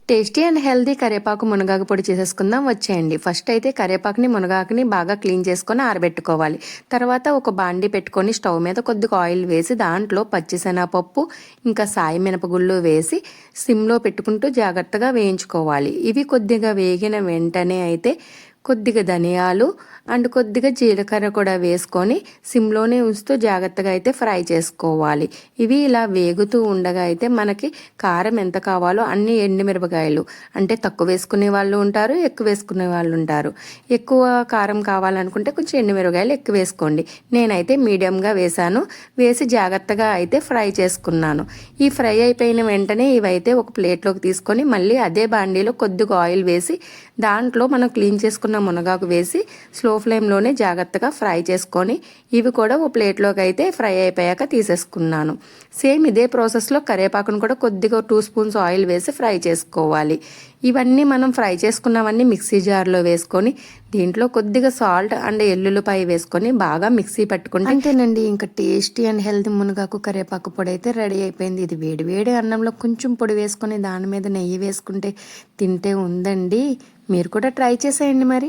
Tasty and healthy కరివేపాకు మునగాకు పొడి చేసేసుకుందాం వచ్చేయండి. ఫస్ట్ అయితే కరివేపాకుని మునగాకుని బాగా క్లీన్ చేసుకొని ఆరబెట్టుకోవాలి. తర్వాత ఒక బాండి పెట్టుకొని స్టవ్ మీద కొద్దిగా ఆయిల్ వేసి దాంట్లో పచ్చిశనగపప్పు ఇంకా సాయి మినపగుళ్ళు వేసి సిమ్లో పెట్టుకుంటూ జాగ్రత్తగా వేయించుకోవాలి. ఇవి కొద్దిగా వేగిన వెంటనే అయితే కొద్దిగా ధనియాలు అండ్ కొద్దిగా జీలకర్ర కూడా వేసుకొని సిమ్లోనే ఉంచుతూ జాగ్రత్తగా అయితే ఫ్రై చేసుకోవాలి. ఇవి ఇలా వేగుతూ ఉండగా అయితే మనకి కారం ఎంత కావాలో అన్ని ఎండుమిరపకాయలు అంటే తక్కువ వేసుకునే వాళ్ళు ఉంటారు, ఎక్కువ వేసుకునే వాళ్ళు ఉంటారు. ఎక్కువ కారం కావాలనుకుంటే కొంచెం ఎండుమిరపకాయలు ఎక్కువ వేసుకోండి. నేనైతే మీడియంగా వేసాను. వేసి జాగ్రత్తగా అయితే ఫ్రై చేసుకున్నాను. ఈ ఫ్రై అయిపోయిన వెంటనే ఇవైతే ఒక ప్లేట్లోకి తీసుకొని మళ్ళీ అదే బాండీలో కొద్దిగా ఆయిల్ వేసి దాంట్లో మనం క్లీన్ చేసుకున్న మునగాకు వేసి స్లో ఫ్లేమ్లోనే జాగ్రత్తగా ఫ్రై చేసుకొని ఇవి కూడా ఓ ప్లేట్లోకి అయితే ఫ్రై అయిపోయాక తీసేసుకున్నాను. సేమ్ ఇదే ప్రాసెస్లో కరివేపాకును కూడా కొద్దిగా 2 స్పూన్స్ ఆయిల్ వేసి ఫ్రై చేసుకోవాలి. ఇవన్నీ మనం ఫ్రై చేసుకున్నవన్నీ మిక్సీ జార్లో వేసుకొని దీంట్లో కొద్దిగా సాల్ట్ అండ్ ఎల్లుల్లిపాయ వేసుకొని బాగా మిక్సీ పట్టుకుంటే అంతేనండి. ఇంకా టేస్టీ అండ్ హెల్తీ మునగాకు కరివేపాకు పొడి అయితే రెడీ అయిపోయింది. ఇది వేడి వేడి అన్నంలో కొంచెం పొడి వేసుకొని దాని మీద నెయ్యి వేసుకుంటే తింటే ఉందండి. మీరు కూడా ట్రై చేసేయండి మరి.